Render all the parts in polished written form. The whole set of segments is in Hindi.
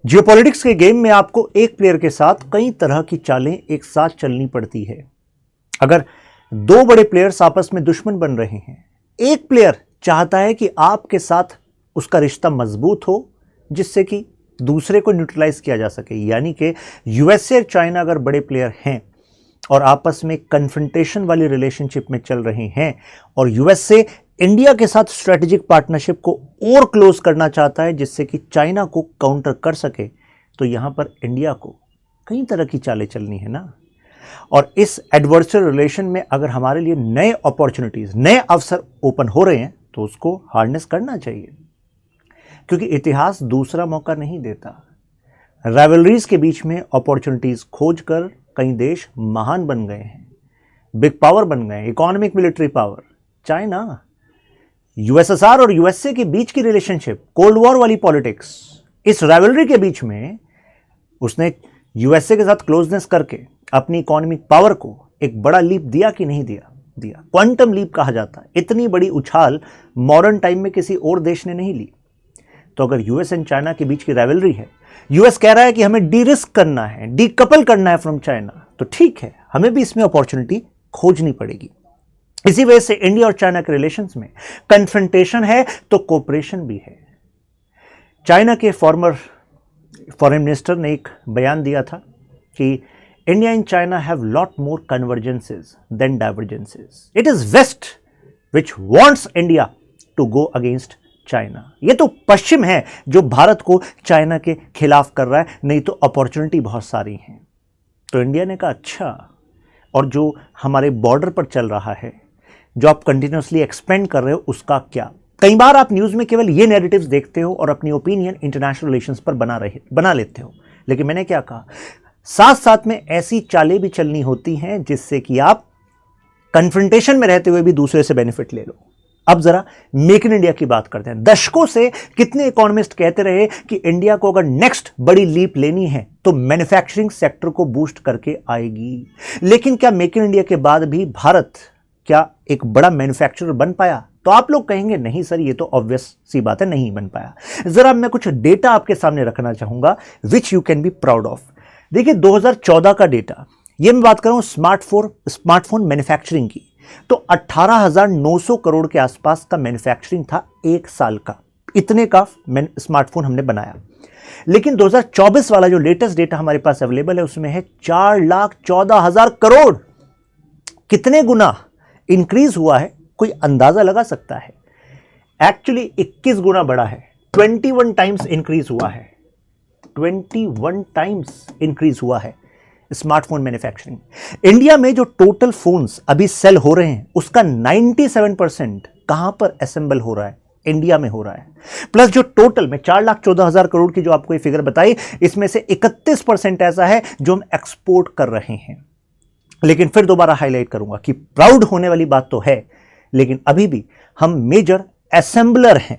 जियोपॉलिटिक्स के गेम में आपको एक प्लेयर के साथ कई तरह की चालें एक साथ चलनी पड़ती है। अगर दो बड़े प्लेयर्स आपस में दुश्मन बन रहे हैं, एक प्लेयर चाहता है कि आपके साथ उसका रिश्ता मजबूत हो जिससे कि दूसरे को न्यूट्रलाइज किया जा सके। यानी कि यूएसए और चाइना अगर बड़े प्लेयर हैं और आपस में कन्फ्रंटेशन वाली रिलेशनशिप में चल रहे हैं और यूएसए इंडिया के साथ स्ट्रेटेजिक पार्टनरशिप को और क्लोज करना चाहता है जिससे कि चाइना को काउंटर कर सके, तो यहां पर इंडिया को कई तरह की चालें चलनी है ना। और इस एडवर्सरी रिलेशन में अगर हमारे लिए नए अपॉर्चुनिटीज, नए अवसर ओपन हो रहे हैं तो उसको हार्नेस करना चाहिए, क्योंकि इतिहास दूसरा मौका नहीं देता। राइवलरीज के बीच में अपॉर्चुनिटीज खोजकर कई देश महान बन गए हैं, बिग पावर बन गए, economic military power. China, USSR और यूएसए के बीच की रिलेशनशिप, कोल्ड वॉर वाली पॉलिटिक्स, इस राइवलरी के बीच में उसने यूएसए के साथ क्लोजनेस करके अपनी इकोनॉमिक पावर को एक बड़ा लीप दिया कि नहीं दिया? दिया। क्वांटम लीप कहा जाता है। इतनी बड़ी उछाल मॉडर्न टाइम में किसी और देश ने नहीं ली। तो अगर यूएस एंड चाइना के बीच की राइवलरी है, यूएस कह रहा है कि हमें डी रिस्क करना है, डीकपल करना है फ्रॉम चाइना, तो ठीक है, हमें भी इसमें अपॉर्चुनिटी खोजनी पड़ेगी। इसी वजह से इंडिया और चाइना के रिलेशंस में कन्फ्रंटेशन है तो कोऑपरेशन भी है। चाइना के फॉर्मर फॉरेन मिनिस्टर ने एक बयान दिया था कि India and China have lot more convergences than divergences. It is West which wants India to go against China. ये तो पश्चिम है जो भारत को चाइना के खिलाफ कर रहा है, नहीं तो अपॉर्चुनिटी बहुत सारी हैं। तो इंडिया ने कहा अच्छा, और जो हमारे बॉर्डर पर चल रहा है, जो आप कंटिन्यूसली एक्सपेंड कर रहे हो, उसका क्या? कई बार आप न्यूज़ में केवल ये नैरेटिव्स देखते हो और अपनी ओपिनियन इंटरनेशनल रिलेशंस पर बना लेते हो। लेकिन मैंने क्या कहा, साथ साथ में ऐसी चालें भी चलनी होती हैं जिससे कि आप कन्फ्रंटेशन में रहते हुए भी दूसरे से बेनिफिट ले लो। अब जरा मेक इन इंडिया की बात करते हैं। दशकों से कितने इकोनॉमिस्ट कहते रहे कि इंडिया को अगर नेक्स्ट बड़ी लीप लेनी है तो मैन्युफैक्चरिंग सेक्टर को बूस्ट करके आएगी। लेकिन क्या मेक इन इंडिया के बाद भी भारत क्या एक बड़ा मैन्युफैक्चरर बन पाया? तो आप लोग कहेंगे नहीं सर, ये तो ऑब्वियस सी बात है, नहीं बन पाया। जरा मैं कुछ डेटा आपके सामने रखना चाहूंगा which you can be proud of. देखिए 2014 का डेटा, ये मैं बात कर रहा हूं स्मार्टफोन मैन्युफैक्चरिंग की, तो 18,900 करोड़ के आसपास का मैन्युफैक्चरिंग था एक साल का। इतने का स्मार्टफोन हमने बनाया। लेकिन 2024 वाला जो लेटेस्ट डेटा हमारे पास अवेलेबल है उसमें है 4,14,000 करोड़। कितने गुना इंक्रीज हुआ है कोई अंदाजा लगा सकता है? एक्चुअली 21 गुना बढ़ा है, 21 टाइम्स इंक्रीज हुआ है, 21 टाइम्स इंक्रीज हुआ है स्मार्टफोन मैन्युफैक्चरिंग। इंडिया में जो टोटल फोन्स अभी सेल हो रहे हैं उसका 97% कहां पर असेंबल हो रहा है? इंडिया में हो रहा है। प्लस जो टोटल में 4,14,000 करोड़ की जो आपको ये फिगर बताई, इसमें से 31% ऐसा है जो हम एक्सपोर्ट कर रहे हैं। लेकिन फिर दोबारा हाईलाइट करूंगा कि प्राउड होने वाली बात तो है, लेकिन अभी भी हम मेजर असेंबलर हैं।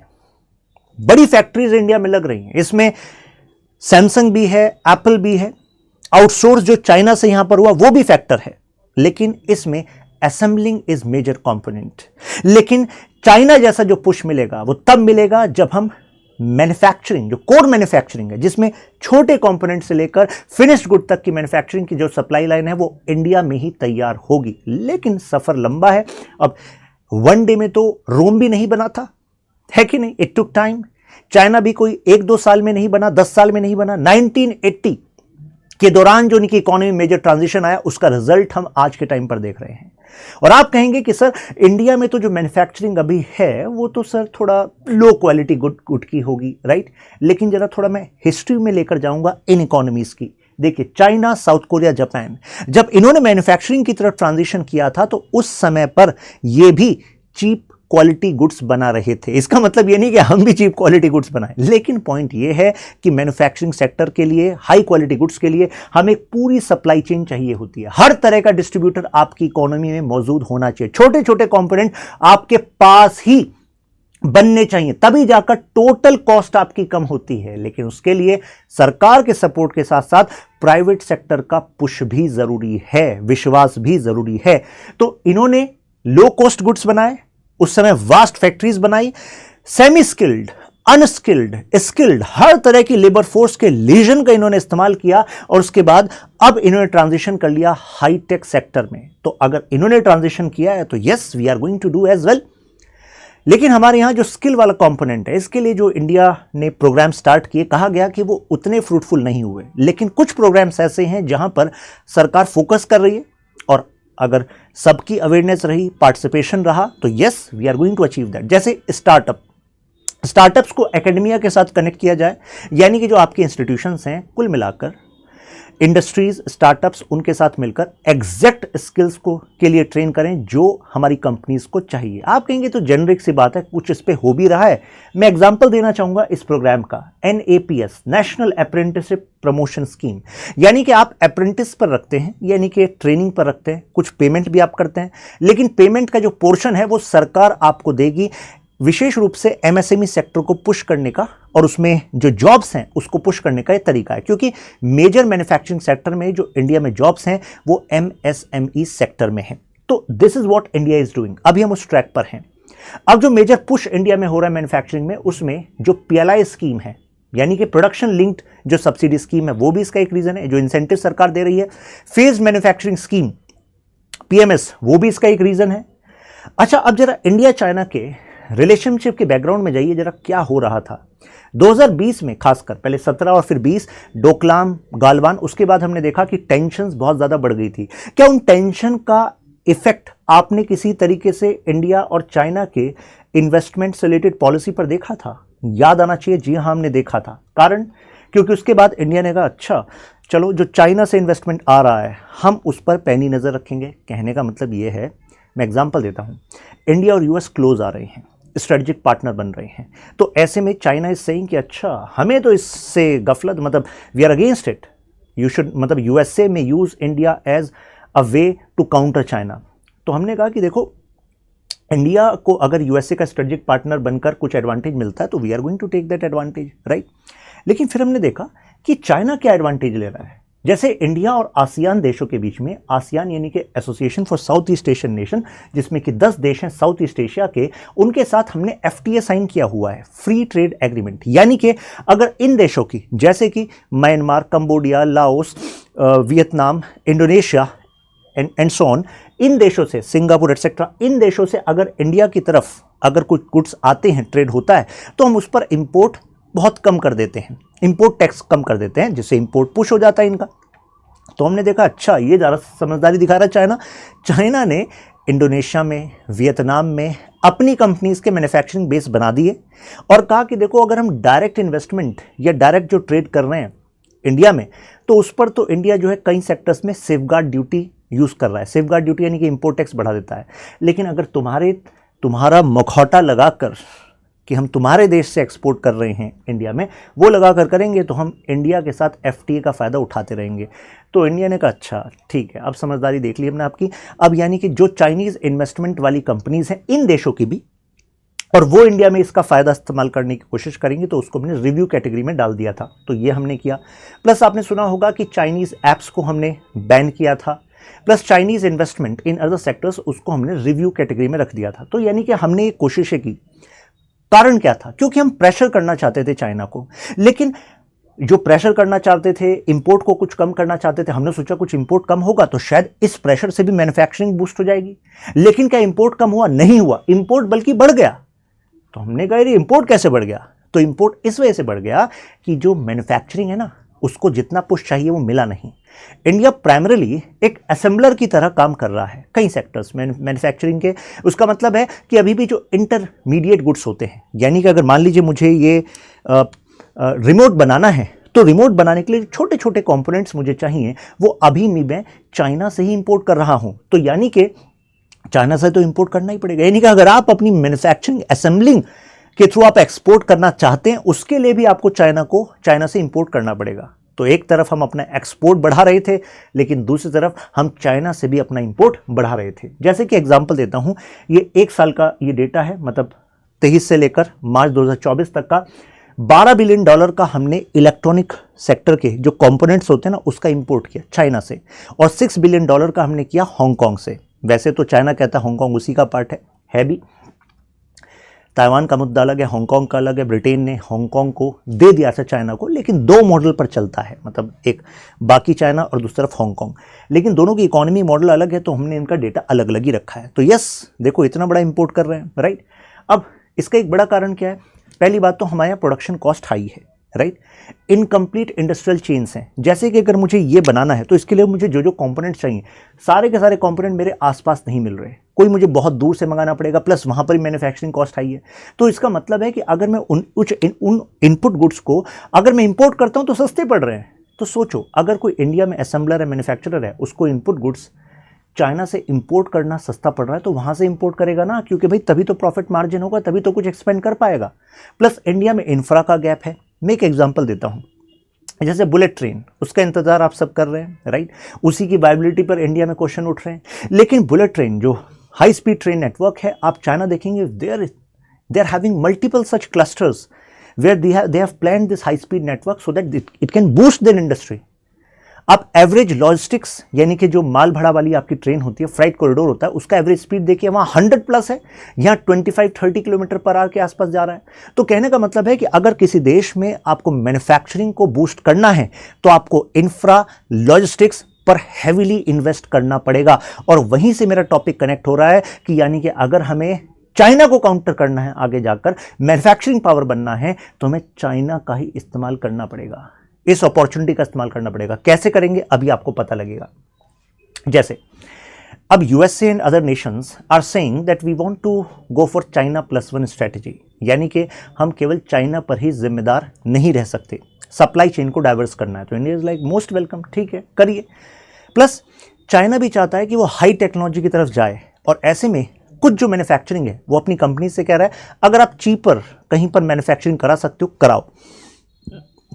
बड़ी फैक्ट्रीज इंडिया में लग रही हैं, इसमें सैमसंग भी है, एप्पल भी है। आउटसोर्स जो चाइना से यहां पर हुआ वो भी फैक्टर है, लेकिन इसमें असेंबलिंग इज मेजर कंपोनेंट। लेकिन चाइना जैसा जो पुश मिलेगा वो तब मिलेगा जब हम मैन्युफैक्चरिंग, जो कोर मैन्युफैक्चरिंग है जिसमें छोटे कंपोनेंट से लेकर फिनिश्ड गुड तक की मैन्युफैक्चरिंग की जो सप्लाई लाइन है वो इंडिया में ही तैयार होगी। लेकिन सफर लंबा है। अब वन डे में तो रोम भी नहीं बना था, है कि नहीं? It took time. चाइना भी कोई 1-2 साल में नहीं बना, 10 साल में नहीं बना। 1980 के दौरान जो उनकी इकोनॉमी में मेजर ट्रांजिशन आया उसका रिजल्ट हम आज के टाइम पर देख रहे हैं। और आप कहेंगे कि सर इंडिया में तो जो मैन्युफैक्चरिंग अभी है वो तो सर थोड़ा लो क्वालिटी गुड की होगी, राइट? लेकिन जरा थोड़ा मैं हिस्ट्री में लेकर जाऊंगा इन इकोनॉमीज की। देखिए चाइना, साउथ कोरिया, जापान, जब इन्होंने मैन्युफैक्चरिंग की तरफ ट्रांजिशन किया था तो उस समय पर ये भी चीप क्वालिटी गुड्स बना रहे थे। इसका मतलब ये नहीं कि हम भी चीप क्वालिटी गुड्स बनाएं, लेकिन पॉइंट ये है कि मैन्युफैक्चरिंग सेक्टर के लिए, हाई क्वालिटी गुड्स के लिए हमें पूरी सप्लाई चेन चाहिए होती है। हर तरह का डिस्ट्रीब्यूटर आपकी इकोनॉमी में मौजूद होना चाहिए। छोटे छोटे कंपोनेंट आपके पास ही बनने चाहिए, तभी जाकर टोटल कॉस्ट आपकी कम होती है। लेकिन उसके लिए सरकार के सपोर्ट के साथ साथ प्राइवेट सेक्टर का पुश भी जरूरी है, विश्वास भी जरूरी है। तो इन्होंने लो कॉस्ट गुड्स बनाए, उस समय वास्ट फैक्ट्रीज बनाई, सेमी स्किल्ड अनस्किल्ड, स्किल्ड, हर तरह की लेबर फोर्स के लीजन का इन्होंने इस्तेमाल किया और उसके बाद अब इन्होंने ट्रांजिशन कर लिया हाईटेक सेक्टर में। तो अगर इन्होंने ट्रांजिशन किया है तो yes, we are going to do as well. लेकिन हमारे यहां जो स्किल वाला कंपोनेंट है, इसके लिए जो इंडिया ने प्रोग्राम स्टार्ट किए, कहा गया कि वो उतने फ्रूटफुल नहीं हुए, लेकिन कुछ प्रोग्राम्स ऐसे हैं जहां पर सरकार फोकस कर रही है और अगर सबकी अवेयरनेस रही, पार्टिसिपेशन रहा, तो yes, we are going to achieve that. जैसे स्टार्टअप्स को एकेडमिया के साथ कनेक्ट किया जाए, यानी कि जो आपके इंस्टीट्यूशंस हैं, कुल मिलाकर इंडस्ट्रीज, स्टार्टअप्स, उनके साथ मिलकर एग्जैक्ट स्किल्स को के लिए ट्रेन करें जो हमारी कंपनीज को चाहिए। आप कहेंगे तो जेनरिक सी बात है, कुछ इस पे हो भी रहा है। मैं एग्जांपल देना चाहूंगा इस प्रोग्राम का, NAPS, national apprenticeship promotion scheme. यानी कि आप अप्रेंटिस पर रखते हैं, यानी कि ट्रेनिंग पर रखते हैं, कुछ पेमेंट भी आप करते हैं, लेकिन पेमेंट का जो पोर्शन है वो सरकार आपको देगी, विशेष रूप से MSME सेक्टर को पुश करने का और उसमें जो जॉब्स हैं उसको पुश करने का ये तरीका है। क्योंकि मेजर मैन्युफैक्चरिंग सेक्टर में जो इंडिया में जॉब्स हैं वो MSME सेक्टर में है। तो this is what India is doing. अभी हम उस ट्रैक पर हैं। अब जो मेजर पुश इंडिया में हो रहा है मैन्युफैक्चरिंग में, उसमें जो PLI स्कीम है, यानी कि प्रोडक्शन लिंक्ड जो सब्सिडी स्कीम है, वो भी इसका एक रीजन है। जो इंसेंटिव सरकार दे रही है, फेज मैन्युफैक्चरिंग स्कीम PMS, वो भी इसका एक रीजन है। अच्छा, अब जरा इंडिया चाइना के रिलेशनशिप के बैकग्राउंड में जाइए जरा, क्या हो रहा था 2020 में, खासकर पहले 17 और फिर 20, डोकलाम, गालवान, उसके बाद हमने देखा कि टेंशन्स बहुत ज्यादा बढ़ गई थी। क्या उन टेंशन का इफेक्ट आपने किसी तरीके से इंडिया और चाइना के इन्वेस्टमेंट से रिलेटेड पॉलिसी पर देखा था? याद आना चाहिए, जी हाँ, हमने देखा था। कारण, क्योंकि उसके बाद इंडिया ने कहा अच्छा चलो, जो चाइना से इन्वेस्टमेंट आ रहा है हम उस पर पैनी नजर रखेंगे। कहने का मतलब ये है, मैं एग्जांपल देता हूं, इंडिया और US क्लोज आ रहे हैं, स्ट्रेटेजिक पार्टनर बन रहे हैं, तो ऐसे में चाइना इज सेइंग कि अच्छा हमें तो इससे गफलत, मतलब we are against it, you should, मतलब USA में use India as a way to counter China. तो हमने कहा कि देखो, इंडिया को अगर USA का स्ट्रेटेजिक पार्टनर बनकर कुछ एडवांटेज मिलता है तो we are going to take that advantage, right. लेकिन फिर हमने देखा कि चाइना क्या एडवांटेज ले रहा है। जैसे इंडिया और आसियान देशों के बीच में, आसियान यानी कि association for south east Asian nation, जिसमें कि 10 देश हैं साउथ ईस्ट एशिया के, उनके साथ हमने FTA साइन किया हुआ है, फ्री ट्रेड एग्रीमेंट। यानी कि अगर इन देशों की, जैसे कि Myanmar, Cambodia, Laos, Vietnam, Indonesia and so on, इन देशों से, सिंगापुर एटसेट्रा, इन देशों से अगर इंडिया की तरफ अगर कुछ गुड्स आते हैं, ट्रेड होता है, तो हम उस पर इंपोर्ट बहुत कम कर देते हैं, इंपोर्ट टैक्स कम कर देते हैं, जिससे इंपोर्ट पुश हो जाता है इनका। तो हमने देखा अच्छा ये ज़्यादा समझदारी दिखा रहा है चाइना ने इंडोनेशिया में, वियतनाम में अपनी कंपनीज के मैन्युफैक्चरिंग बेस बना दिए और कहा कि देखो, अगर हम डायरेक्ट इन्वेस्टमेंट या डायरेक्ट जो ट्रेड कर रहे हैं इंडिया में, तो उस पर तो इंडिया जो है कई सेक्टर्स में सेफगार्ड ड्यूटी यूज़ कर रहा है। सेफगार्ड ड्यूटी यानी कि इंपोर्ट टैक्स बढ़ा देता है। लेकिन अगर तुम्हारा मुखौटा लगाकर कि हम तुम्हारे देश से एक्सपोर्ट कर रहे हैं इंडिया में, वो लगा कर करेंगे, तो हम इंडिया के साथ FTA का फ़ायदा उठाते रहेंगे। तो इंडिया ने कहा अच्छा ठीक है, अब समझदारी देख ली हमने आपकी। अब यानी कि जो चाइनीज़ इन्वेस्टमेंट वाली कंपनीज हैं इन देशों की भी, और वो इंडिया में इसका फ़ायदा इस्तेमाल करने की कोशिश करेंगे, तो उसको हमने रिव्यू कैटेगरी में डाल दिया था। तो ये हमने किया। प्लस आपने सुना होगा कि चाइनीज़ ऐप्स को हमने बैन किया था, plus Chinese investment in other sectors, उसको हमने रिव्यू कैटेगरी में रख दिया था। तो यानी कि हमने ये कोशिशें की। कारण क्या था? क्योंकि हम प्रेशर करना चाहते थे चाइना को, लेकिन जो प्रेशर करना चाहते थे, इंपोर्ट को कुछ कम करना चाहते थे, हमने सोचा कुछ इंपोर्ट कम होगा तो शायद इस प्रेशर से भी मैन्युफैक्चरिंग बूस्ट हो जाएगी। लेकिन क्या इंपोर्ट कम हुआ? नहीं हुआ, इंपोर्ट बल्कि बढ़ गया। तो हमने कहा ये इंपोर्ट कैसे बढ़ गया? तो इंपोर्ट इस वजह से बढ़ गया कि जो मैन्युफैक्चरिंग है ना, उसको जितना पुश चाहिए वो मिला नहीं। इंडिया प्राइमरीली एक असेंबलर की तरह काम कर रहा है कई सेक्टर्स में मैन्युफैक्चरिंग के। उसका मतलब है कि अभी भी जो इंटरमीडिएट गुड्स होते हैं, यानी कि अगर मान लीजिए मुझे ये रिमोट बनाना है, तो रिमोट बनाने के लिए छोटे छोटे कंपोनेंट्स मुझे चाहिए, वो अभी भी मैं चाइना से ही इंपोर्ट कर रहा हूं। तो यानी कि चाइना से तो इंपोर्ट करना ही पड़ेगा। यानी कि अगर आप अपनी मैन्युफैक्चरिंग असेंबलिंग के थ्रू आप एक्सपोर्ट करना चाहते हैं, उसके लिए भी आपको चाइना से इंपोर्ट करना पड़ेगा। तो एक तरफ हम अपना एक्सपोर्ट बढ़ा रहे थे, लेकिन दूसरी तरफ हम चाइना से भी अपना इंपोर्ट बढ़ा रहे थे। जैसे कि एग्जांपल देता हूं, ये एक साल का ये डेटा है, मतलब 23 से लेकर मार्च 2024 तक का। $12 बिलियन का हमने इलेक्ट्रॉनिक सेक्टर के जो कंपोनेंट्स होते हैं ना, उसका इंपोर्ट किया चाइना से, और $6 बिलियन का हमने किया हांगकांग से। वैसे तो चाइना कहता है हांगकांग उसी का पार्ट है भी। ताइवान का मुद्दा अलग है, हांगकांग का अलग है। ब्रिटेन ने हांगकांग को दे दिया था चाइना को, लेकिन दो मॉडल पर चलता है, मतलब एक बाकी चाइना और दूसरी तरफ हांगकांग, लेकिन दोनों की इकोनॉमी मॉडल अलग है, तो हमने इनका डेटा अलग अलग ही रखा है। तो यस, देखो इतना बड़ा इंपोर्ट कर रहे हैं, राइट। अब इसका एक बड़ा कारण क्या है? पहली बात तो हमारे यहाँ प्रोडक्शन कॉस्ट हाई है, राइट। इनकम्प्लीट इंडस्ट्रियल चेन्स हैं, जैसे कि अगर मुझे ये बनाना है तो इसके लिए मुझे जो जो कंपोनेंट्स चाहिए, सारे के सारे कंपोनेंट मेरे आसपास नहीं मिल रहे, कोई मुझे बहुत दूर से मंगाना पड़ेगा, प्लस वहाँ पर मैन्युफैक्चरिंग कॉस्ट हाई है। तो इसका मतलब है कि अगर मैं उन इनपुट गुड्स को अगर मैं इंपोर्ट करता हूँ तो सस्ते पड़ रहे हैं। तो सोचो, अगर कोई इंडिया में असेंबलर है, मैन्युफैक्चरर है, उसको इनपुट गुड्स चाइना से इंपोर्ट करना सस्ता पड़ रहा है, तो वहाँ से इंपोर्ट करेगा ना, क्योंकि भाई तभी तो प्रॉफिट मार्जिन होगा, तभी तो कुछ एक्सपेंड कर पाएगा। प्लस इंडिया में इंफ्रा का गैप है। मैं एक एग्जांपल देता हूँ, जैसे बुलेट ट्रेन, उसका इंतजार आप सब कर रहे हैं, राइट। उसी की वायबिलिटी पर इंडिया में क्वेश्चन उठ रहे हैं, लेकिन बुलेट ट्रेन जो हाई स्पीड ट्रेन नेटवर्क है, आप चाइना देखेंगे, they are having multiple such clusters where they have planned this high speed network so that it can boost their industry. आप एवरेज लॉजिस्टिक्स यानी कि जो माल भाड़ा वाली आपकी ट्रेन होती है, फ्राइट कॉरिडोर होता है, उसका एवरेज स्पीड देखिए, वहाँ 100 प्लस है, यहाँ 25-30 किलोमीटर पर आवर के आसपास जा रहा है। तो कहने का मतलब है कि अगर किसी देश में आपको मैन्युफैक्चरिंग को बूस्ट करना है तो आपको इंफ्रा लॉजिस्टिक्स पर हैविली इन्वेस्ट करना पड़ेगा। और वहीं से मेरा टॉपिक कनेक्ट हो रहा है कि यानी कि अगर हमें चाइना को काउंटर करना है, आगे जाकर मैन्युफैक्चरिंग पावर बनना है, तो हमें चाइना का ही इस्तेमाल करना पड़ेगा, इस अपॉर्चुनिटी का इस्तेमाल करना पड़ेगा। कैसे करेंगे अभी आपको पता लगेगा। जैसे अब USA and other nations are saying that we want to go for China +1 strategy, यानी कि हम केवल चाइना पर ही जिम्मेदार नहीं रह सकते, सप्लाई चेन को डाइवर्स करना है। तो India is like most welcome, ठीक है करिए। प्लस चाइना भी चाहता है कि वो हाई टेक्नोलॉजी की तरफ जाए, और ऐसे में कुछ जो मैन्युफैक्चरिंग है वो अपनी कंपनी से कह रहा है, अगर आप चीपर कहीं पर मैन्युफैक्चरिंग करा सकते हो कराओ,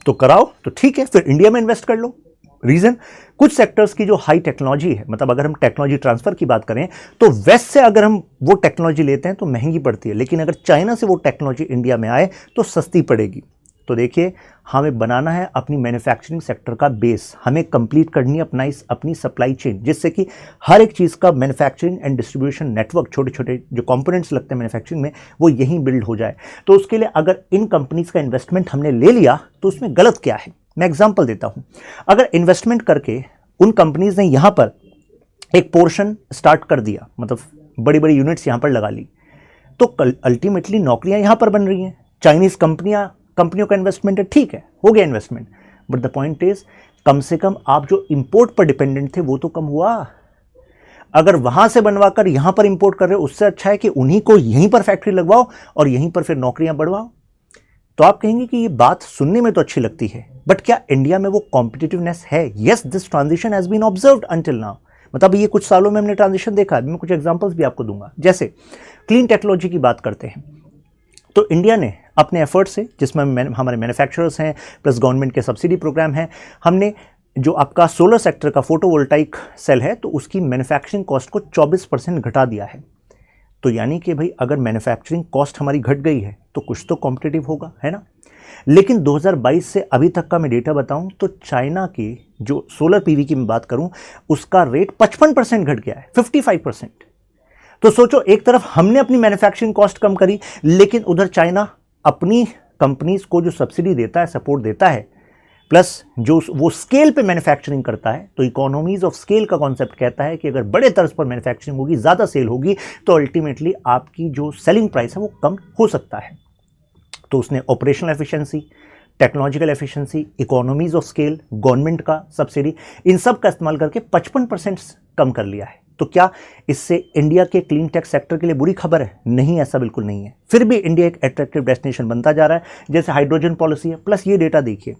तो कराओ, तो ठीक है, फिर इंडिया में इन्वेस्ट कर लो। रीजन, कुछ सेक्टर्स की जो हाई टेक्नोलॉजी है, मतलब अगर हम टेक्नोलॉजी ट्रांसफर की बात करें तो वेस्ट से अगर हम वो टेक्नोलॉजी लेते हैं तो महंगी पड़ती है, लेकिन अगर चाइना से वो टेक्नोलॉजी इंडिया में आए तो सस्ती पड़ेगी। तो देखिए, हमें बनाना है अपनी मैन्युफैक्चरिंग सेक्टर का बेस, हमें कंप्लीट करनी है अपनी सप्लाई चेन, जिससे कि हर एक चीज़ का मैन्युफैक्चरिंग एंड डिस्ट्रीब्यूशन नेटवर्क, छोटे छोटे जो कंपोनेंट्स लगते हैं मैन्युफैक्चरिंग में, वो यहीं बिल्ड हो जाए। तो उसके लिए अगर इन कंपनीज का इन्वेस्टमेंट हमने ले लिया तो उसमें गलत क्या है, मैं एग्जाम्पल देता हूँ। अगर इन्वेस्टमेंट करके उन कंपनीज ने यहाँ पर एक पोर्शन स्टार्ट कर दिया, मतलब बड़ी बड़ी यूनिट्स यहाँ पर लगा ली, तो अल्टीमेटली नौकरियाँ यहाँ पर बन रही हैं। चाइनीज़ कंपनियों का इन्वेस्टमेंट है, ठीक है, हो गया investment, but the point is come से कम आप जो इंपोर्ट पर डिपेंडेंट थे वो तो कम हुआ। अगर वहां से बनवाकर यहां पर इंपोर्ट कर रहे हो, उससे अच्छा है कि उन्हीं को यहीं पर फैक्ट्री लगवाओ और यहीं पर फिर नौकरियां बढ़वाओ। तो आप कहेंगे कि ये बात सुनने में तो अच्छी लगती है, बट क्या इंडिया में वो कॉम्पिटिटिवनेस है? Yes, this transition has been observed until now, मतलब ये कुछ सालों में हमने ट्रांजिशन देखा है। मैं कुछ एग्जांपल्स भी आपको दूंगा। जैसे क्लीन टेक्नोलॉजी की बात करते हैं, तो इंडिया ने अपने एफर्ट से, जिसमें हमारे मैन्युफैक्चरर्स हैं प्लस गवर्नमेंट के सब्सिडी प्रोग्राम हैं, हमने जो आपका सोलर सेक्टर का फोटोवोल्टाइक सेल है, तो उसकी मैन्युफैक्चरिंग कॉस्ट को 24% घटा दिया है। तो यानी कि भाई अगर मैन्युफैक्चरिंग कॉस्ट हमारी घट गई है तो कुछ तो कॉम्पिटिटिव होगा, है ना। लेकिन 2022 से अभी तक का मैं डेटा बताऊं तो चाइना की जो सोलर पीवी की मैं बात करूं, उसका रेट 55% घट गया है, 55%। तो सोचो, एक तरफ हमने अपनी मैन्युफैक्चरिंग कॉस्ट कम करी, लेकिन उधर चाइना अपनी कंपनीज को जो सब्सिडी देता है, सपोर्ट देता है, प्लस जो वो स्केल पे मैन्युफैक्चरिंग करता है। तो इकोनॉमीज ऑफ स्केल का कॉन्सेप्ट कहता है कि अगर बड़े तर्ज पर मैन्युफैक्चरिंग होगी, ज़्यादा सेल होगी, तो अल्टीमेटली आपकी जो सेलिंग प्राइस है वो कम हो सकता है। तो उसने operational efficiency, technological efficiency, economies of scale, government का सब्सिडी, इन सब का इस्तेमाल करके 55% कम कर लिया है। तो क्या इससे इंडिया के क्लीन टेक सेक्टर के लिए बुरी खबर है? नहीं, ऐसा बिल्कुल नहीं है। फिर भी इंडिया एक अट्रैक्टिव डेस्टिनेशन बनता जा रहा है, जैसे हाइड्रोजन पॉलिसी है। प्लस ये डेटा देखिए,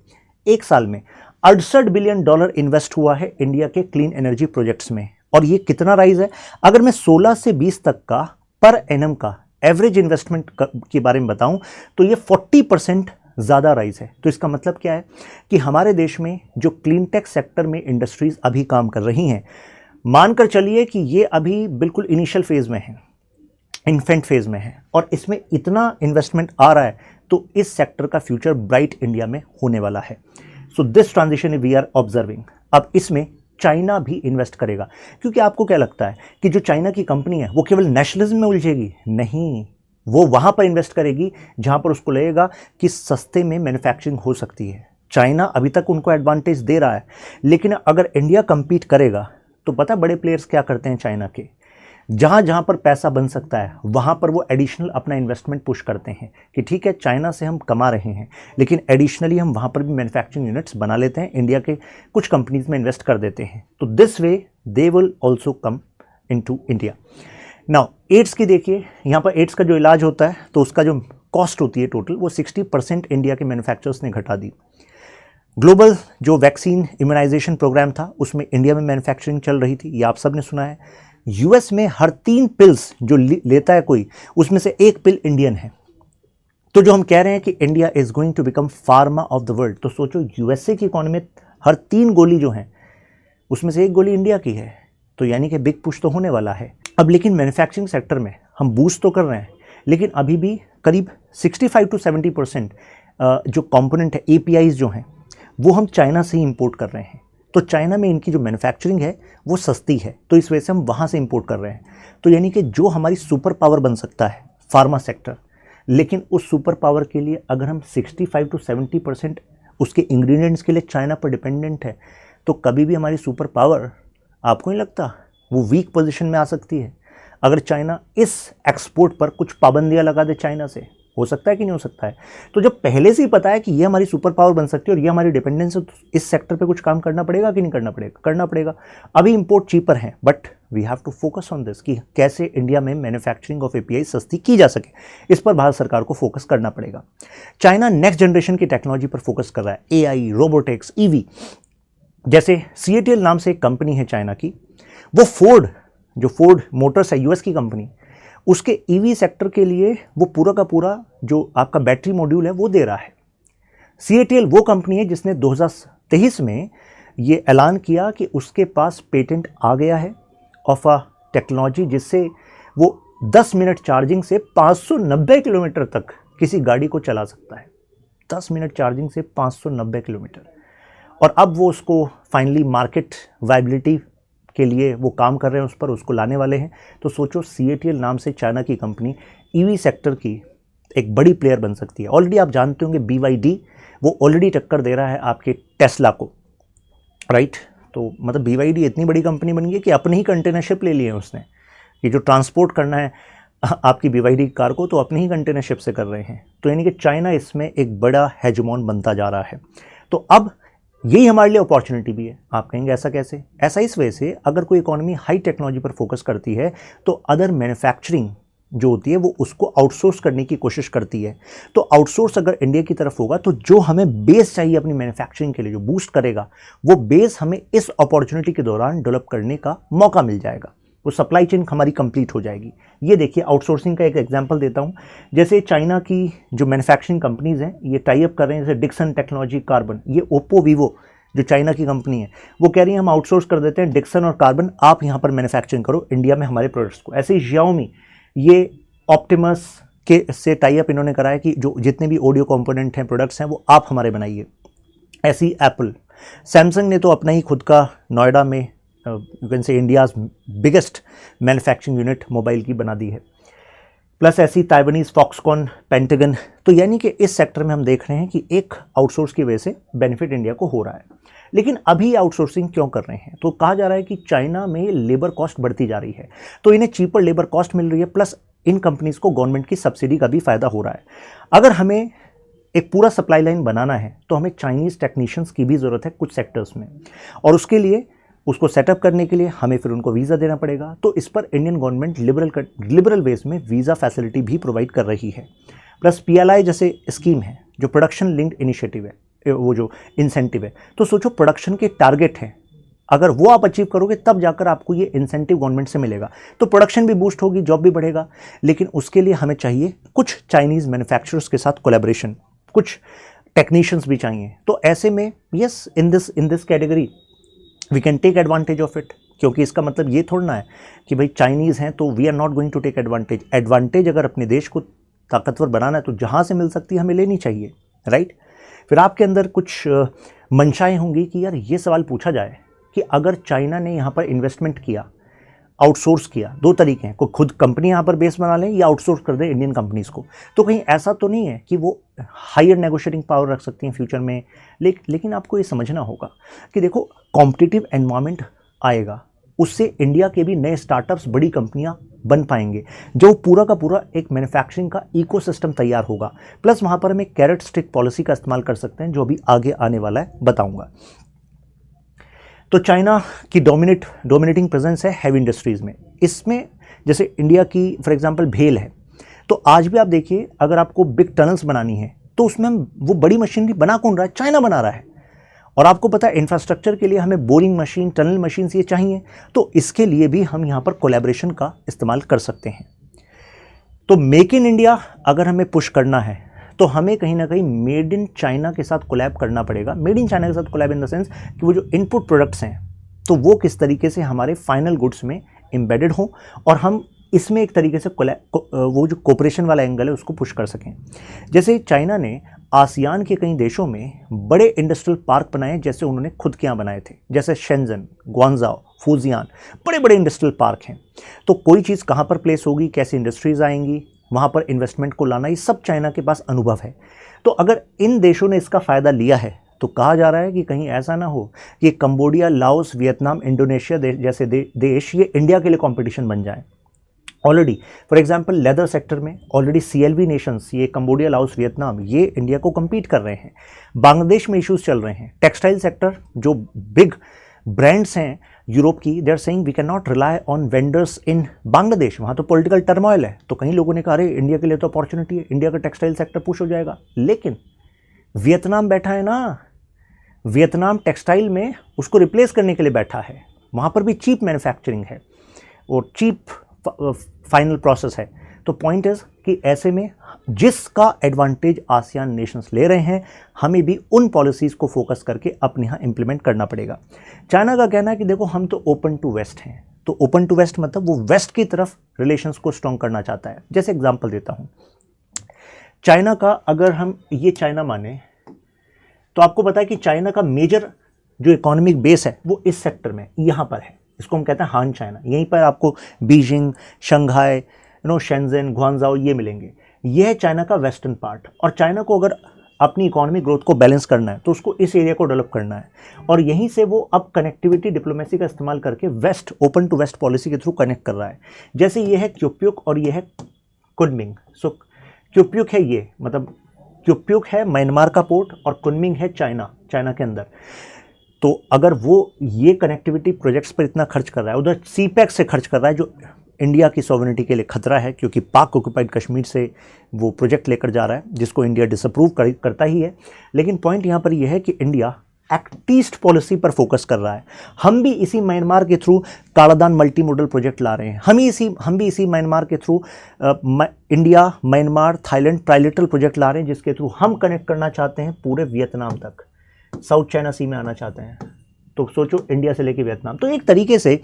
एक साल में $68 बिलियन इन्वेस्ट हुआ है इंडिया के क्लीन एनर्जी प्रोजेक्ट्स में। और ये कितना राइज है? अगर मैं 16 से 20 तक का पर एनम का एवरेज इन्वेस्टमेंट के बारे में बताऊं तो ये 40% ज़्यादा राइज है। तो इसका मतलब क्या है कि हमारे देश में जो क्लीन टेक सेक्टर में इंडस्ट्रीज अभी काम कर रही हैं, मानकर चलिए कि ये अभी बिल्कुल इनिशियल फेज में है, इन्फेंट फेज में है, और इसमें इतना इन्वेस्टमेंट आ रहा है, तो इस सेक्टर का फ्यूचर ब्राइट इंडिया में होने वाला है। So this transition we are observing. अब इसमें चाइना भी इन्वेस्ट करेगा, क्योंकि आपको क्या लगता है कि जो चाइना की कंपनी है वो केवल नेशनलिज्म में उलझेगी? नहीं, वो वहाँ पर इन्वेस्ट करेगी जहाँ पर उसको लगेगा कि सस्ते में मैन्युफैक्चरिंग हो सकती है। चाइना अभी तक उनको एडवांटेज दे रहा है, लेकिन अगर इंडिया compete करेगा तो पता बड़े प्लेयर्स क्या करते हैं चाइना के, जहाँ जहाँ पर पैसा बन सकता है वहाँ पर वो एडिशनल अपना इन्वेस्टमेंट पुश करते हैं कि ठीक है चाइना से हम कमा रहे हैं, लेकिन एडिशनली हम वहाँ पर भी मैन्युफैक्चरिंग यूनिट्स बना लेते हैं, इंडिया के कुछ कंपनीज में इन्वेस्ट कर देते हैं। तो this way they will also come into India. Now ads की देखिए, यहाँ पर एड्स का जो इलाज होता है तो उसका जो कॉस्ट होती है टोटल वो 60% इंडिया के मैन्युफैक्चरर्स ने घटा दी। ग्लोबल जो वैक्सीन इम्यूनाइजेशन प्रोग्राम था उसमें इंडिया में मैन्युफैक्चरिंग चल रही थी, ये आप सब ने सुना है। यूएस में हर 3 पिल्स जो लेता है कोई, उसमें से 1 पिल इंडियन है। तो जो हम कह रहे हैं कि India is going to become pharma of the world, तो सोचो यूएसए की इकोनॉमी में हर 3 गोली जो हैं उसमें से 1 गोली इंडिया की है, तो यानी कि बिग पुश तो होने वाला है। अब लेकिन मैन्युफैक्चरिंग सेक्टर में हम बूस्ट तो कर रहे हैं, लेकिन अभी भी करीब 65 to 70% जो कंपोनेंट है, एपीआईज जो हैं, वो हम चाइना से ही इंपोर्ट कर रहे हैं। तो चाइना में इनकी जो मैन्युफैक्चरिंग है वो सस्ती है, तो इस वजह से हम वहाँ से इंपोर्ट कर रहे हैं। तो यानी कि जो हमारी सुपर पावर बन सकता है फार्मा सेक्टर, लेकिन उस सुपर पावर के लिए अगर हम 65 to 70% उसके इंग्रेडिएंट्स के लिए चाइना पर डिपेंडेंट है, तो कभी भी हमारी सुपर पावर, आपको नहीं लगता वो वीक पोजीशन में आ सकती है? अगर चाइना इस एक्सपोर्ट पर कुछ पाबंदियां लगा दे चाइना से, हो सकता है कि नहीं हो सकता है? तो जब पहले से ही पता है कि ये हमारी सुपर पावर बन सकती है और ये हमारी डिपेंडेंस है, तो इस सेक्टर पे कुछ काम करना पड़ेगा कि नहीं करना पड़ेगा? करना पड़ेगा। अभी इंपोर्ट चीपर है, but we have to focus on this कि कैसे इंडिया में मैन्युफैक्चरिंग ऑफ एपीआई सस्ती की जा सके, इस पर भारत सरकार को फोकस करना पड़ेगा। चाइना नेक्स्ट जनरेशन की टेक्नोलॉजी पर फोकस कर रहा है, एआई, रोबोटिक्स, ईवी। जैसे सीएटीएल नाम से एक कंपनी है चाइना की, वो फोर्ड मोटर्स है यूएस की कंपनी, उसके ईवी सेक्टर के लिए वो पूरा का पूरा जो आपका बैटरी मॉड्यूल है वो दे रहा है। सीएटीएल वो कंपनी है जिसने 2023 में ये ऐलान किया कि उसके पास पेटेंट आ गया है ऑफ अ टेक्नोलॉजी जिससे वो 10 मिनट चार्जिंग से 590 किलोमीटर तक किसी गाड़ी को चला सकता है। 10 मिनट चार्जिंग से 590 किलोमीटर। और अब वो उसको फाइनली मार्केट वायबिलिटी के लिए वो काम कर रहे हैं, उस पर उसको लाने वाले हैं। तो सोचो सीएटीएल नाम से चाइना की कंपनी ईवी सेक्टर की एक बड़ी प्लेयर बन सकती है। ऑलरेडी आप जानते होंगे BYD वो ऑलरेडी टक्कर दे रहा है आपके टेस्ला को, राइट? तो मतलब BYD इतनी बड़ी कंपनी बन गई कि अपने ही कंटेनरशिप ले लिए हैं उसने, कि जो ट्रांसपोर्ट करना है आपकी BYD कार को तो अपने ही कंटेनरशिप से कर रहे हैं। तो यानी कि चाइना इसमें एक बड़ा हेजमोन बनता जा रहा है। तो अब यही हमारे लिए अपॉर्चुनिटी भी है। आप कहेंगे ऐसा कैसे? ऐसा इस वजह से, अगर कोई इकोनॉमी हाई टेक्नोलॉजी पर फोकस करती है तो अदर मैन्युफैक्चरिंग जो होती है वो उसको आउटसोर्स करने की कोशिश करती है। तो आउटसोर्स अगर इंडिया की तरफ होगा तो जो हमें बेस चाहिए अपनी मैन्युफैक्चरिंग के लिए, जो बूस्ट करेगा, वो बेस हमें इस अपॉर्चुनिटी के दौरान डेवलप करने का मौका मिल जाएगा। वो सप्लाई चेन हमारी कंप्लीट हो जाएगी। ये देखिए, आउटसोर्सिंग का एक एग्जांपल देता हूँ। जैसे चाइना की जो मैन्युफैक्चरिंग कंपनीज हैं ये टाई अप कर रहे हैं, जैसे डिक्सन टेक्नोलॉजी, कार्बन, ये ओप्पो, वीवो जो चाइना की कंपनी है वो कह रही है हम आउटसोर्स कर देते हैं डिक्सन और कार्बन, आप यहाँ पर मैन्युफैक्चरिंग करो इंडिया में हमारे प्रोडक्ट्स को। ऐसे ही Xiaomi, ये ऑप्टिमस के से टाई अप इन्होंने करा है कि जो जितने भी ऑडियो कंपोनेंट हैं, प्रोडक्ट्स हैं, वो आप हमारे बनाइए। ऐसी एप्पल, सैमसंग ने तो अपना ही खुद का नोएडा में you can say India's biggest manufacturing unit mobile की बना दी है। प्लस ऐसी ताइवानीज फॉक्सकॉन, पेंटागन। तो यानी कि इस सेक्टर में हम देख रहे हैं कि एक आउटसोर्स की वजह से बेनिफिट इंडिया को हो रहा है। लेकिन अभी आउटसोर्सिंग क्यों कर रहे हैं? तो कहा जा रहा है कि चाइना में लेबर कॉस्ट बढ़ती जा रही है, तो इन्हें चीपर लेबर कॉस्ट मिल रही है, प्लस इन कंपनीज को गवर्नमेंट की सब्सिडी का भी फायदा हो रहा है। अगर हमें एक पूरा सप्लाई लाइन बनाना है तो हमें चाइनीज़ टेक्नीशियंस की भी ज़रूरत है कुछ सेक्टर्स में, और उसके लिए उसको सेटअप करने के लिए हमें फिर उनको वीज़ा देना पड़ेगा। तो इस पर इंडियन गवर्नमेंट लिबरल वेज में वीज़ा फैसिलिटी भी प्रोवाइड कर रही है। प्लस PLI जैसे स्कीम है जो प्रोडक्शन लिंक्ड इनिशिएटिव है, वो जो इंसेंटिव है। तो सोचो प्रोडक्शन के टारगेट हैं, अगर वो आप अचीव करोगे तब जाकर आपको ये इंसेंटिव गवर्नमेंट से मिलेगा, तो प्रोडक्शन भी बूस्ट होगी, जॉब भी बढ़ेगा। लेकिन उसके लिए हमें चाहिए कुछ चाइनीज़ मैन्युफैक्चरर्स के साथ कोलैबोरेशन, कुछ टेक्नीशियंस भी चाहिए। तो ऐसे में yes, in this category we can take advantage of it, क्योंकि इसका मतलब ये थोड़ा है कि भाई चाइनीज़ हैं तो we are not going to take advantage अगर अपने देश को ताकतवर बनाना है तो जहाँ से मिल सकती है हमें लेनी चाहिए, राइट? फिर आपके अंदर कुछ मंशाएं होंगी कि यार ये सवाल पूछा जाए कि अगर चाइना ने यहाँ पर इन्वेस्टमेंट किया, आउटसोर्स किया, दो तरीके हैं, कोई खुद कंपनी यहाँ पर बेस बना लें या आउटसोर्स कर दें इंडियन कंपनीज को। तो कहीं ऐसा तो नहीं है कि वो हायर नेगोशिएटिंग पावर रख सकती हैं फ्यूचर में। लेकिन आपको ये समझना होगा कि देखो कॉम्पिटिटिव एनवायरनमेंट आएगा, उससे इंडिया के भी नए स्टार्टअप्स, बड़ी कंपनियां बन पाएंगे, जो पूरा का पूरा एक मैन्युफैक्चरिंग का इकोसिस्टम तैयार होगा। प्लस वहाँ पर हम एक कैरेट स्टिक पॉलिसी का इस्तेमाल कर सकते हैं, जो अभी आगे आने वाला है, बताऊंगा। तो चाइना की डोमिनेटिंग प्रेजेंस है हैवी इंडस्ट्रीज़ में। इसमें जैसे इंडिया की फॉर एग्जांपल भेल है, तो आज भी आप देखिए अगर आपको बिग टनल्स बनानी है तो उसमें वो बड़ी मशीनरी बना कौन रहा है? चाइना बना रहा है। और आपको पता है इंफ्रास्ट्रक्चर के लिए हमें बोरिंग मशीन, टनल मशीन ये चाहिए, तो इसके लिए भी हम यहाँ पर कोलैबोरेशन का इस्तेमाल कर सकते हैं। तो मेक इन इंडिया अगर हमें पुश करना है तो हमें कहीं ना कहीं मेड इन चाइना के साथ कोलैब करना पड़ेगा। मेड इन चाइना के साथ कोलैब इन द सेंस कि वो जो इनपुट प्रोडक्ट्स हैं तो वो किस तरीके से हमारे फाइनल गुड्स में एम्बेडेड हों और हम इसमें एक तरीके से वो जो कोऑपरेशन वाला एंगल है उसको पुश कर सकें। जैसे चाइना ने आसियान के कई देशों में बड़े इंडस्ट्रियल पार्क बनाए, जैसे उन्होंने खुद के यहाँ बनाए थे, जैसे शेंजन, ग्वांगझाओ, फूजियान, बड़े बड़े इंडस्ट्रियल पार्क हैं। तो कोई चीज़ कहाँ पर प्लेस होगी, कैसी इंडस्ट्रीज़ आएंगी, वहाँ पर इन्वेस्टमेंट को लाना, ये सब चाइना के पास अनुभव है। तो अगर इन देशों ने इसका फ़ायदा लिया है तो कहा जा रहा है कि कहीं ऐसा ना हो कि कंबोडिया, लाओस, वियतनाम, इंडोनेशिया जैसे देश ये इंडिया के लिए कंपटीशन बन जाए। Already for example leather sector में ऑलरेडी CLV नेशंस, ये कंबोडिया, लाओस, वियतनाम, ये इंडिया को compete कर रहे हैं। बांग्लादेश में इश्यूज चल रहे हैं। टेक्सटाइल सेक्टर, जो बिग ब्रांड्स हैं यूरोप की, they are saying we can not rely on vendors in Bangladesh. वहाँ तो पॉलिटिकल टर्मोइल है, तो कई लोगों ने कहा अरे इंडिया के लिए तो अपॉर्चुनिटी है, इंडिया का टेक्सटाइल सेक्टर पुश हो जाएगा। लेकिन वियतनाम बैठा है ना, वियतनाम टेक्सटाइल में उसको रिप्लेस करने के लिए बैठा है। वहाँ पर भी चीप मैन्युफैक्चरिंग है और चीप फाइनल प्रोसेस है। तो पॉइंट इज कि ऐसे में जिसका एडवांटेज आसियान नेशंस ले रहे हैं, हमें भी उन पॉलिसीज़ को फोकस करके अपने यहाँ इंप्लीमेंट करना पड़ेगा। चाइना का कहना है कि देखो हम तो ओपन टू वेस्ट हैं, तो ओपन टू वेस्ट मतलब वो वेस्ट की तरफ रिलेशंस को स्ट्रॉन्ग करना चाहता है। जैसे एग्जांपल देता हूँ, चाइना का अगर हम ये चाइना माने तो आपको पता है कि चाइना का मेजर जो इकोनॉमिक बेस है वो इस सेक्टर में यहाँ पर है, इसको हम कहते हैं हान चाइना। यहीं पर आपको बीजिंग, शंघाई, शेंजन, ग्वांगझाओ ये मिलेंगे। यह है चाइना का वेस्टर्न पार्ट। और चाइना को अगर अपनी इकोनॉमिक ग्रोथ को बैलेंस करना है तो उसको इस एरिया को डेवलप करना है, और यहीं से वो अब कनेक्टिविटी डिप्लोमेसी का इस्तेमाल करके west, open to west policy के थ्रू कनेक्ट कर रहा है। जैसे ये है क्यूप्युक और ये है कुनमिंग। सो क्यूप्युक है ये, मतलब क्यूप्युक है म्यांमार का पोर्ट और कुनमिंग है चाइना के अंदर। तो अगर वो ये कनेक्टिविटी प्रोजेक्ट्स पर इतना खर्च कर रहा है, उधर CPEC से खर्च कर रहा है, जो इंडिया की सॉवरेनिटी के लिए खतरा है, क्योंकि पाक ऑक्युपाइड कश्मीर से वो प्रोजेक्ट लेकर जा रहा है, जिसको इंडिया डिसअप्रूव करता ही है। लेकिन पॉइंट यहाँ पर यह है कि इंडिया एक्ट ईस्ट पॉलिसी पर फोकस कर रहा है। हम भी इसी म्यांमार के through Kaladan multi modal project ला रहे हैं। हम भी इसी म्यांमार के through India, Myanmar, Thailand trilateral project ला रहे हैं, जिसके थ्रू हम कनेक्ट करना चाहते हैं पूरे वियतनाम तक, साउथ चाइना सी में आना चाहते हैं। तो सोचो इंडिया से लेके वियतनाम। तो एक तरीके से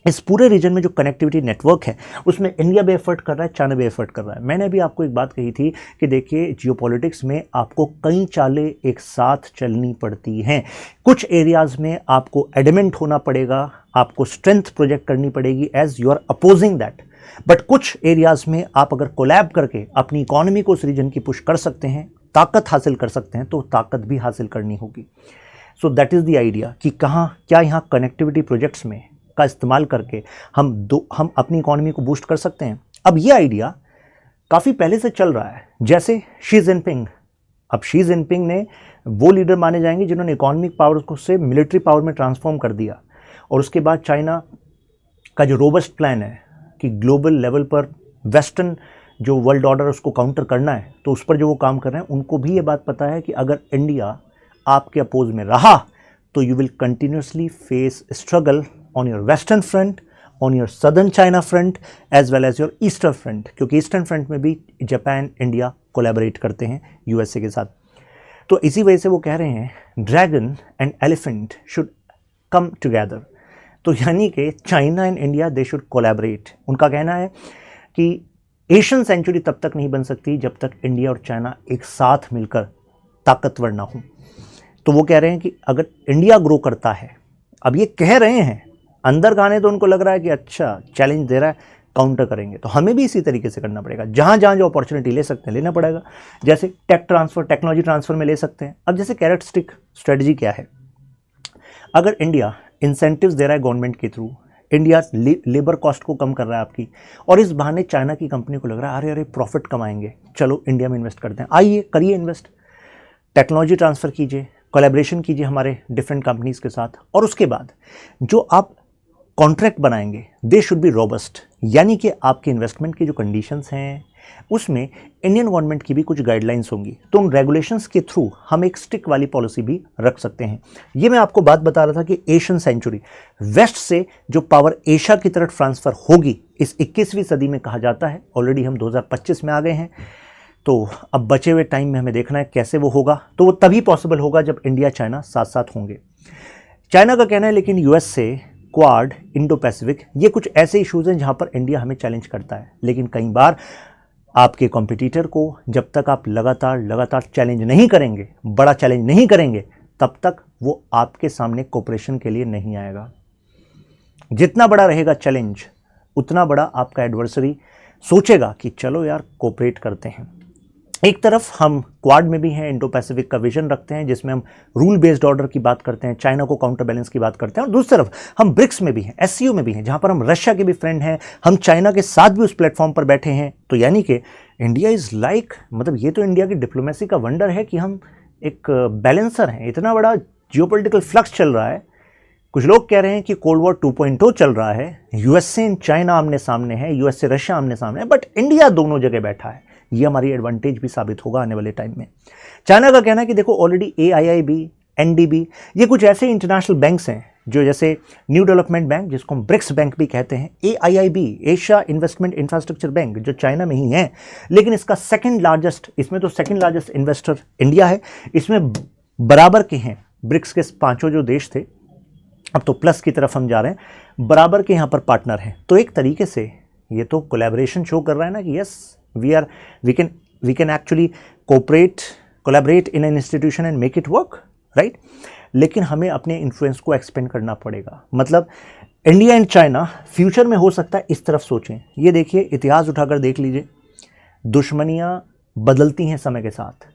इस पूरे रीजन में जो कनेक्टिविटी नेटवर्क है उसमें इंडिया भी एफर्ट कर रहा है, चाइना भी एफर्ट कर रहा है। मैंने भी आपको एक बात कही थी कि देखिए जियोपॉलिटिक्स में आपको कई चालें एक साथ चलनी पड़ती हैं। कुछ एरियाज़ में आपको एडमेंट होना पड़ेगा, आपको स्ट्रेंथ प्रोजेक्ट करनी पड़ेगी as you are opposing that. But कुछ एरियाज़ में आप अगर कोलैब करके अपनी इकोनॉमी को उस रीजन की पुश कर सकते हैं, ताकत हासिल कर सकते हैं, तो ताकत भी हासिल करनी होगी। So that is the idea कि कहाँ क्या यहाँ कनेक्टिविटी प्रोजेक्ट्स में का इस्तेमाल करके हम अपनी इकोनॉमी को बूस्ट कर सकते हैं। अब ये आइडिया काफ़ी पहले से चल रहा है। जैसे शी जिनपिंग, अब शी जिनपिंग ने वो लीडर माने जाएंगे जिन्होंने इकोनॉमिक पावर को से मिलिट्री पावर में ट्रांसफॉर्म कर दिया। और उसके बाद चाइना का जो रोबस्ट प्लान है कि ग्लोबल लेवल पर वेस्टर्न जो वर्ल्ड ऑर्डर उसको काउंटर करना है, तो उस पर जो वो काम कर रहे हैं, उनको भी ये बात पता है कि अगर इंडिया आपके अपोज में रहा तो you will continuously face struggle on your western front, on your southern China front, as well as your eastern front, क्योंकि ईस्टर्न फ्रंट में भी जापान, इंडिया कोलैबोरेट करते हैं USA के साथ। तो इसी वजह से वो कह रहे हैं dragon and elephant should come together. तो यानी कि China and India they should collaborate. उनका कहना है कि एशियन सेंचुरी तब तक नहीं बन सकती जब तक इंडिया और चाइना एक साथ मिलकर ताकतवर ना हो। तो वो कह रहे हैं कि अगर इंडिया ग्रो करता है, अब ये कह रहे हैं, अंदर का आने तो उनको लग रहा है कि अच्छा चैलेंज दे रहा है, काउंटर करेंगे। तो हमें भी इसी तरीके से करना पड़ेगा, जहाँ जहाँ जो अपॉर्चुनिटी ले सकते हैं लेना पड़ेगा। जैसे टेक ट्रांसफर, टेक्नोलॉजी ट्रांसफर में ले सकते हैं। अब जैसे कैरेट स्टिक स्ट्रेटजी क्या है, अगर इंडिया इंसेंटिव्स दे रहा है गवर्नमेंट के थ्रू, इंडिया लेबर कॉस्ट को कम कर रहा है आपकी, और इस बहाने चाइना की कंपनी को लग रहा है अरे अरे प्रॉफिट कमाएंगे, चलो इंडिया में इन्वेस्ट करते हैं, आइए करिए इन्वेस्ट, टेक्नोलॉजी ट्रांसफ़र कीजिए, कोलैबोरेशन कीजिए हमारे डिफरेंट कंपनीज़ के साथ, और उसके बाद जो आप कॉन्ट्रैक्ट बनाएंगे दे शुड बी रोबस्ट, यानी कि आपके इन्वेस्टमेंट की जो कंडीशंस हैं उसमें इंडियन गवर्नमेंट की भी कुछ गाइडलाइंस होंगी। तो उन रेगुलेशंस के थ्रू हम एक स्टिक वाली पॉलिसी भी रख सकते हैं। ये मैं आपको बात बता रहा था कि एशियन सेंचुरी, वेस्ट से जो पावर एशिया की तरफ ट्रांसफ़र होगी इस 21वीं सदी में कहा जाता है। ऑलरेडी हम 2025 में आ गए हैं, तो अब बचे हुए टाइम में हमें देखना है कैसे वो होगा। तो वो तभी पॉसिबल होगा जब इंडिया चाइना साथ साथ होंगे। चाइना का कहना है लेकिन यूएस से क्वाड, इंडो पैसिफिक, ये कुछ ऐसे इशूज़ हैं जहाँ पर इंडिया हमें चैलेंज करता है। लेकिन कई बार आपके कॉम्पिटिटर को जब तक आप लगातार चैलेंज नहीं करेंगे, बड़ा चैलेंज नहीं करेंगे, तब तक वो आपके सामने कोऑपरेशन के लिए नहीं आएगा। जितना बड़ा रहेगा चैलेंज, उतना बड़ा आपका एडवर्सरी सोचेगा कि चलो यार कोऑपरेट करते हैं। एक तरफ हम क्वाड में भी हैं, इंडो पैसिफिक का विजन रखते हैं जिसमें हम रूल बेस्ड ऑर्डर की बात करते हैं, चाइना को काउंटर बैलेंस की बात करते हैं, और दूसरी तरफ हम ब्रिक्स में भी हैं, एससीओ में भी हैं, जहां पर हम रशिया के भी फ्रेंड हैं, हम चाइना के साथ भी उस प्लेटफॉर्म पर बैठे हैं। तो यानी कि इंडिया इज़ लाइक, मतलब ये तो इंडिया की डिप्लोमेसी का वंडर है कि हम एक बैलेंसर हैं। इतना बड़ा जियोपॉलिटिकल फ्लक्स चल रहा है, कुछ लोग कह रहे हैं कि कोल्ड वॉर 2.0 चल रहा है, यूएस से चाइना आमने सामने है, यूएस से रशिया आमने सामने है, बट इंडिया दोनों जगह बैठा है। ये हमारी एडवांटेज भी साबित होगा आने वाले टाइम में। चाइना का कहना है कि देखो ऑलरेडी AIIB, NDB, ये कुछ ऐसे इंटरनेशनल बैंक्स हैं जो जैसे न्यू डेवलपमेंट बैंक, जिसको हम ब्रिक्स बैंक भी कहते हैं, AIIB, Asia investment infrastructure bank, जो चाइना में ही है, लेकिन इसका सेकंड लार्जेस्ट, इसमें तो सेकंड लार्जेस्ट इन्वेस्टर इंडिया है। इसमें बराबर के हैं ब्रिक्स के पांचों जो देश थे, अब तो प्लस की तरफ हम जा रहे हैं, बराबर के यहाँ पर पार्टनर हैं। तो एक तरीके से ये तो कोलैबोरेशन शो कर रहा है ना कि yes we can actually collaborate in an institution and make it work, right? लेकिन हमें अपने इन्फ्लुएंस को एक्सपेंड करना पड़ेगा। मतलब इंडिया एंड चाइना फ्यूचर में हो सकता है इस तरफ सोचें। ये देखिए, इतिहास उठाकर देख लीजिए, दुश्मनियां बदलती हैं समय के साथ।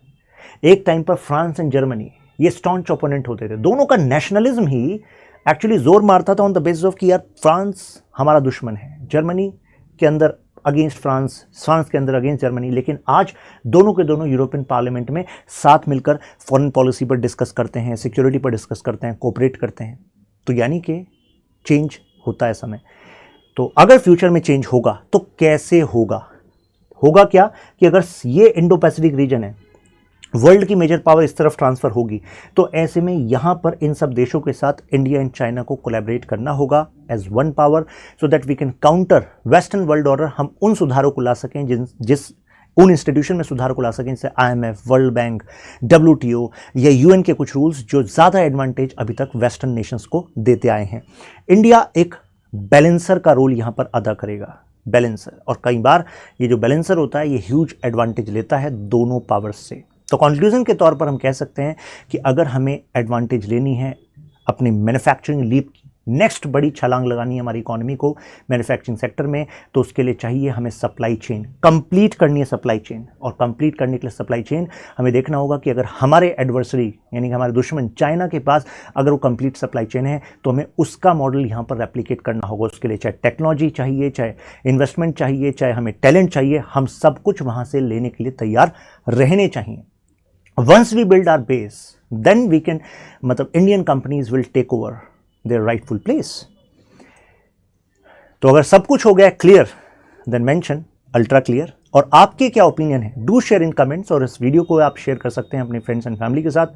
एक टाइम पर फ्रांस एंड जर्मनी ये स्टॉन्च ओपोनेंट होते थे, दोनों का नेशनलिज्म ही एक्चुअली जोर मारता था ऑन द बेसिस ऑफ कि यार फ्रांस हमारा दुश्मन है, जर्मनी के अंदर अगेंस्ट फ्रांस, फ्रांस के अंदर अगेंस्ट जर्मनी। लेकिन आज दोनों के दोनों यूरोपियन पार्लियामेंट में साथ मिलकर फॉरेन पॉलिसी पर डिस्कस करते हैं, सिक्योरिटी पर डिस्कस करते हैं, कोऑपरेट करते हैं। तो यानी कि चेंज होता है समय। तो अगर फ्यूचर में चेंज होगा तो कैसे होगा? होगा क्या कि अगर ये इंडो पैसिफिक रीजन है, वर्ल्ड की मेजर पावर इस तरफ ट्रांसफ़र होगी, तो ऐसे में यहाँ पर इन सब देशों के साथ इंडिया एंड चाइना को कोलैबोरेट करना होगा as one power, so that we can counter western world order. हम उन सुधारों को ला सकें उन इंस्टीट्यूशन में सुधार को ला सकें जैसे IMF, वर्ल्ड बैंक, WTO या UN के कुछ रूल्स जो ज़्यादा एडवांटेज अभी तक वेस्टर्न नेशंस को देते आए हैं। इंडिया एक बैलेंसर का रोल यहाँ पर अदा करेगा, बैलेंसर। और कई बार ये जो बैलेंसर होता है ये ह्यूज एडवांटेज लेता है दोनों पावर्स से। तो कंक्लूजन के तौर पर हम कह सकते हैं कि अगर हमें एडवांटेज लेनी है अपनी मैन्युफैक्चरिंग लीप की, नेक्स्ट बड़ी छलांग लगानी है हमारी इकोनॉमी को मैन्युफैक्चरिंग सेक्टर में, तो उसके लिए चाहिए हमें सप्लाई चेन कंप्लीट करनी है, सप्लाई चेन। और कंप्लीट करने के लिए सप्लाई चेन हमें देखना होगा कि अगर हमारे एडवर्सरी यानी कि हमारे दुश्मन चाइना के पास अगर वो कंप्लीट सप्लाई चेन है तो हमें उसका मॉडल यहाँ पर रेप्लिकेट करना होगा। उसके लिए चाहे टेक्नोलॉजी चाहिए, चाहे इन्वेस्टमेंट चाहिए, चाहे हमें टैलेंट चाहिए, हम सब कुछ वहाँ से लेने के लिए तैयार रहने चाहिए। Once we build our base, then we can, मतलब Indian companies will take over their rightful place. तो अगर सब कुछ हो गया clear, then mention ultra clear. और आपके क्या ओपिनियन है, डू शेयर इन कमेंट्स, और इस वीडियो को आप शेयर कर सकते हैं अपने फ्रेंड्स एंड फैमिली के साथ।